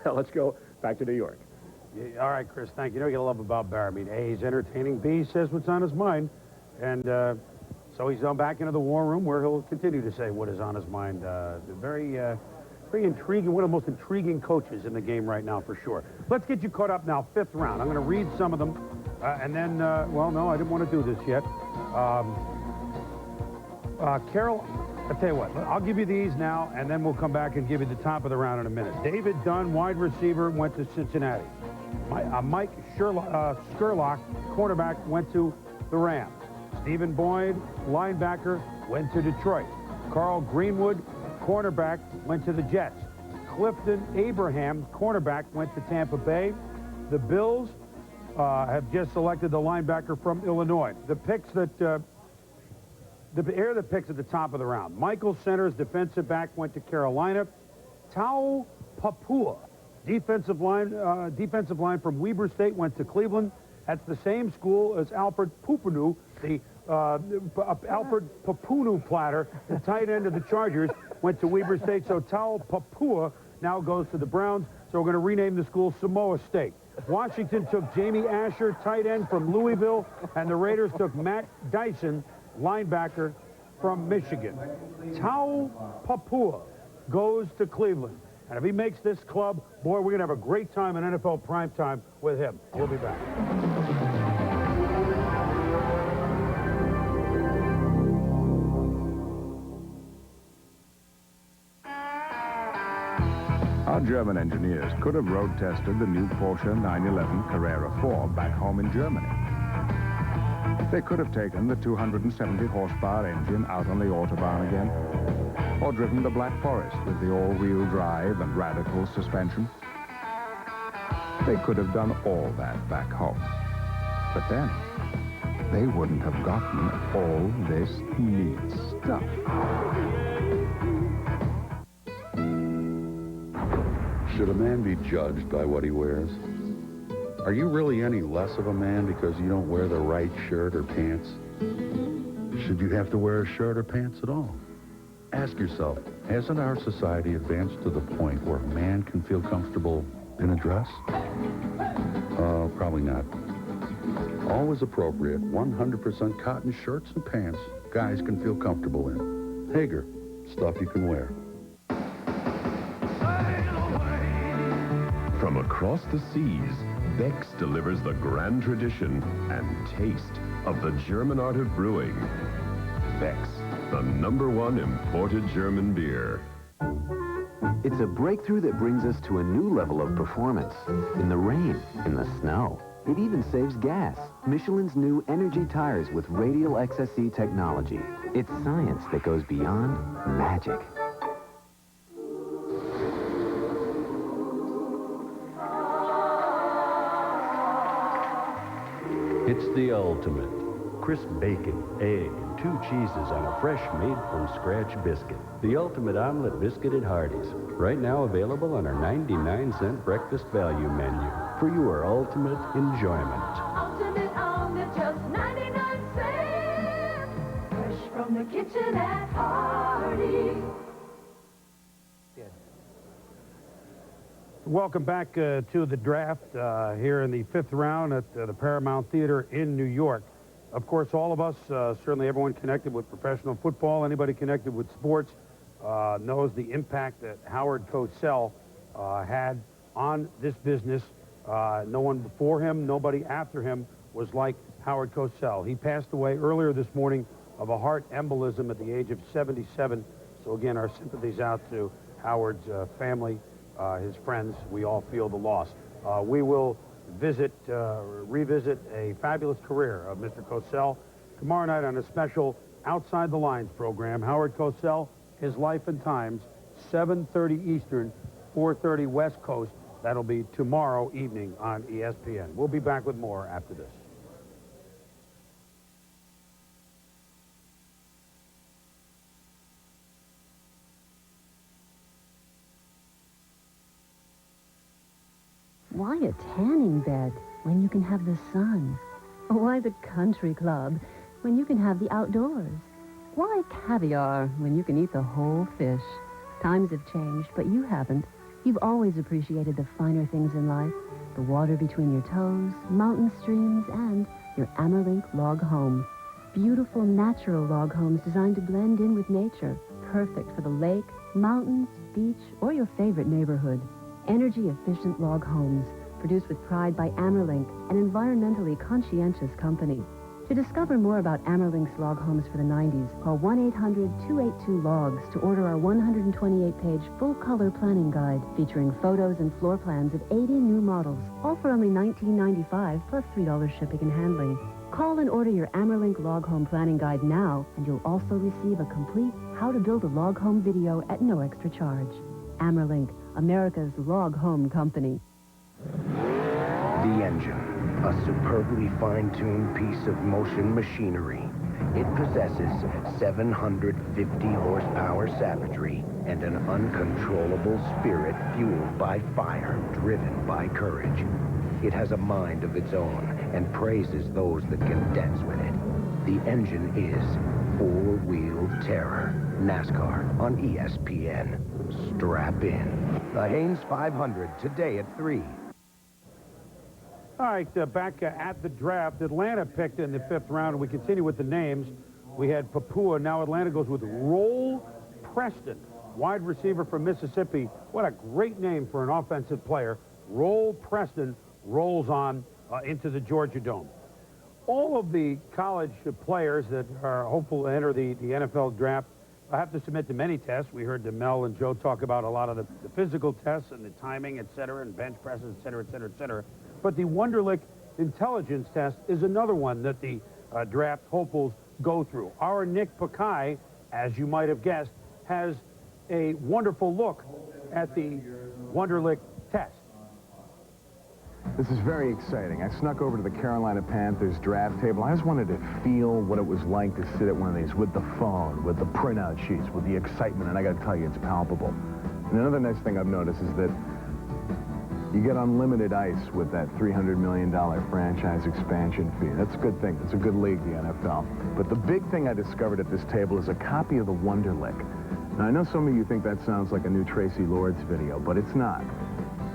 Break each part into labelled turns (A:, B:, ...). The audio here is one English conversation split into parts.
A: Let's go back to New York.
B: Yeah, all right, Chris, thank you. You know what you love about Barry? I mean, A, he's entertaining. B, he says what's on his mind. And so he's gone back into the war room where he'll continue to say what is on his mind. Very intriguing, one of the most intriguing coaches in the game right now, for sure. Let's get you caught up now, 5th round. I'm going to read some of them. And then, well, no, I didn't want to do this yet. Carol, I'll tell you what, I'll give you these now, and then we'll come back and give you the top of the round in a minute. David Dunn, wide receiver, went to Cincinnati. Mike Sherlock, cornerback, went to the Rams. Stephen Boyd, linebacker, went to Detroit. Carl Greenwood, cornerback, went to the Jets. Clifton Abraham, cornerback, went to Tampa Bay. The Bills have just selected the linebacker from Illinois. The picks that... Here are the picks at the top of the round. Michael Centers, defensive back, went to Carolina. Tau Papua, defensive line from Weber State, went to Cleveland. That's the same school as Alfred Pupunu, the Alfred Papunu platter, the tight end of the Chargers, went to Weber State. So Tau Papua now goes to the Browns. So we're going to rename the school Samoa State. Washington took Jamie Asher, tight end from Louisville, and the Raiders took Matt Dyson, linebacker from Michigan. Tau Papua goes to Cleveland. And if he makes this club, boy, we're going to have a great time in NFL primetime with him. We'll be back.
C: Our German engineers could have road tested the new Porsche 911 Carrera 4 back home in Germany. They could have taken the 270 horsepower engine out on the Autobahn again, or driven the Black Forest with the all-wheel drive and radical suspension. They could have done all that back home. But then, they wouldn't have gotten all this neat stuff.
D: Should a man be judged by what he wears? Are you really any less of a man because you don't wear the right shirt or pants? Should you have to wear a shirt or pants at all? Ask yourself, hasn't our society advanced to the point where a man can feel comfortable in a dress? Probably not. Always appropriate, 100% cotton shirts and pants guys can feel comfortable in. Hager, stuff you can wear.
E: From across the seas, Beck's delivers the grand tradition and taste of the German art of brewing. Beck's, the #1 imported German beer.
F: It's a breakthrough that brings us to a new level of performance. In the rain, in the snow. It even saves gas. Michelin's new energy tires with radial XSE technology. It's science that goes beyond magic.
G: It's the ultimate. Crisp bacon, egg, and 2 cheeses on a fresh made-from-scratch biscuit. The ultimate omelet biscuit at Hardee's. Right now available on our 99-cent breakfast value menu for your ultimate enjoyment.
H: Ultimate omelet, just 99 cents. Fresh from the kitchen at Hardee's.
B: Welcome back to the draft here in the 5th round at the Paramount Theater in New York. Of course, all of us, certainly everyone connected with professional football, anybody connected with sports, knows the impact that Howard Cosell had on this business. No one before him, nobody after him was like Howard Cosell. He passed away earlier this morning of a heart embolism at the age of 77. So again, our sympathies out to Howard's family, his friends. We all feel the loss. We will revisit a fabulous career of Mr. Cosell tomorrow night on a special Outside the Lines program. Howard Cosell, His Life and Times, 7:30 Eastern, 4:30 West Coast. That'll be tomorrow evening on ESPN. We'll be back with more after this.
I: Why a tanning bed when you can have the sun? Why the country club when you can have the outdoors? Why caviar when you can eat the whole fish? Times have changed, but you haven't. You've always appreciated the finer things in life, the water between your toes, mountain streams, and your Amerlink log home. Beautiful natural log homes designed to blend in with nature, perfect for the lake, mountains, beach, or your favorite neighborhood. Energy-efficient log homes, produced with pride by Amerlink, an environmentally conscientious company. To discover more about Amerlink's log homes for the 90s, call 1-800-282-LOGS to order our 128-page full-color planning guide featuring photos and floor plans of 80 new models, all for only $19.95 plus $3 shipping and handling. Call and order your Amerlink log home planning guide now, and you'll also receive a complete How to Build a Log Home video at no extra charge. Amerlink, America's log home company.
J: The engine. A superbly fine-tuned piece of motion machinery. It possesses 750 horsepower savagery and an uncontrollable spirit fueled by fire, driven by courage. It has a mind of its own and praises those that can dance with it. The engine is four-wheel terror. NASCAR on ESPN. Strap in. The Haynes 500 today at 3.
B: All right, back at the draft, Atlanta picked in the 5th round, and we continue with the names. We had Papua. Now Atlanta goes with Roll Preston, wide receiver from Mississippi. What a great name for an offensive player. Roll Preston rolls on into the Georgia Dome. All of the college players that are hopeful to enter the NFL draft have to submit to many tests. We heard Mel and Joe talk about a lot of the physical tests and the timing, et cetera, and bench presses, et cetera, et cetera, et cetera. But the Wonderlic intelligence test is another one that the draft hopefuls go through. Our Nick Pakai, as you might have guessed, has a wonderful look at the Wonderlic test.
C: This is very exciting. I snuck over to the Carolina Panthers draft table. I just wanted to feel what it was like to sit at one of these with the phone, with the printout sheets, with the excitement, and I got to tell you, it's palpable. And another nice thing I've noticed is that you get unlimited ice with that $300 million franchise expansion fee. That's a good thing. It's a good league, the NFL. But the big thing I discovered at this table is a copy of the Wonderlic. Now, I know some of you think that sounds like a new Tracy Lords video, but it's not.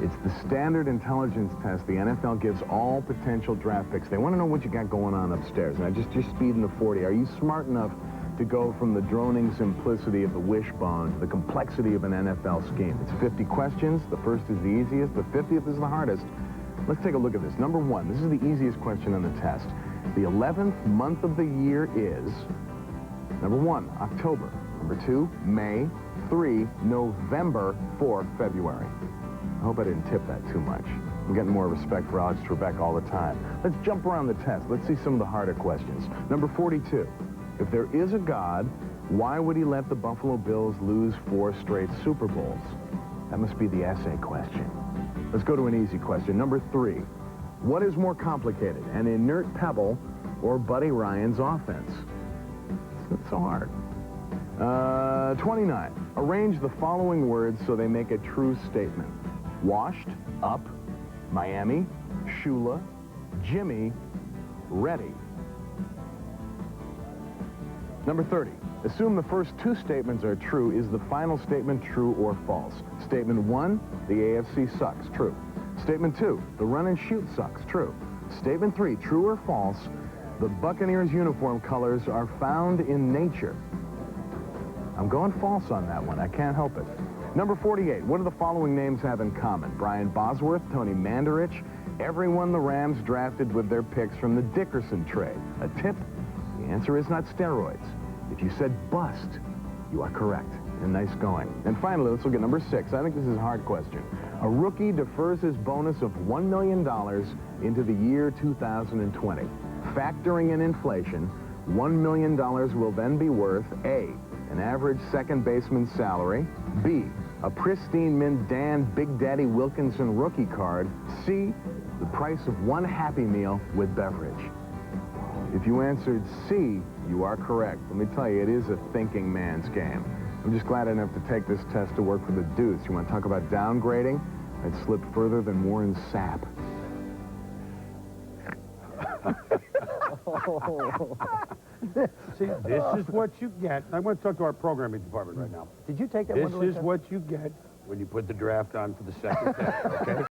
C: It's the standard intelligence test the NFL gives all potential draft picks. They want to know what you got going on upstairs. Now, just speeding to 40. Are you smart enough to go from the droning simplicity of the wishbone to the complexity of an NFL scheme? It's 50 questions. The first is the easiest. The 50th is the hardest. Let's take a look at this. Number 1, this is the easiest question on the test. The 11th month of the year is, number 1, October. Number 2, May. 3, November. 4, February. I hope I didn't tip that too much. I'm getting more respect for Alex Trebek all the time. Let's jump around the test. Let's see some of the harder questions. Number 42. If there is a God, why would he let the Buffalo Bills lose 4 straight Super Bowls? That must be the essay question. Let's go to an easy question. Number 3. What is more complicated, an inert pebble or Buddy Ryan's offense? It's not so hard. 29. Arrange the following words so they make a true statement. Washed, up, Miami, Shula, Jimmy, ready. Number 30. Assume the first 2 statements are true. Is the final statement true or false? Statement 1, the AFC sucks. True. Statement 2, the run and shoot sucks. True. Statement 3, true or false, the Buccaneers uniform colors are found in nature. I'm going false on that one. I can't help it. Number 48, what do the following names have in common? Brian Bosworth, Tony Mandarich, everyone the Rams drafted with their picks from the Dickerson trade. A tip? The answer is not steroids. If you said bust, you are correct. And nice going. And finally, let's look at number 6. I think this is a hard question. A rookie defers his bonus of $1 million into the year 2020. Factoring in inflation, $1 million will then be worth A, an average second baseman's salary, B, a pristine mint Dan Big Daddy Wilkinson rookie card, C, the price of 1 Happy Meal with beverage. If you answered C, you are correct. Let me tell you, it is a thinking man's game. I'm just glad I didn't have to take this test to work for the Deuce. You want to talk about downgrading? I'd slip further than Warren's sap.
B: See, this is what you get. I'm going to talk to our programming department right now.
A: Did you take that
B: This
A: Wonderlic
B: is
A: test?
B: what you get when you put the draft on for the second day, okay?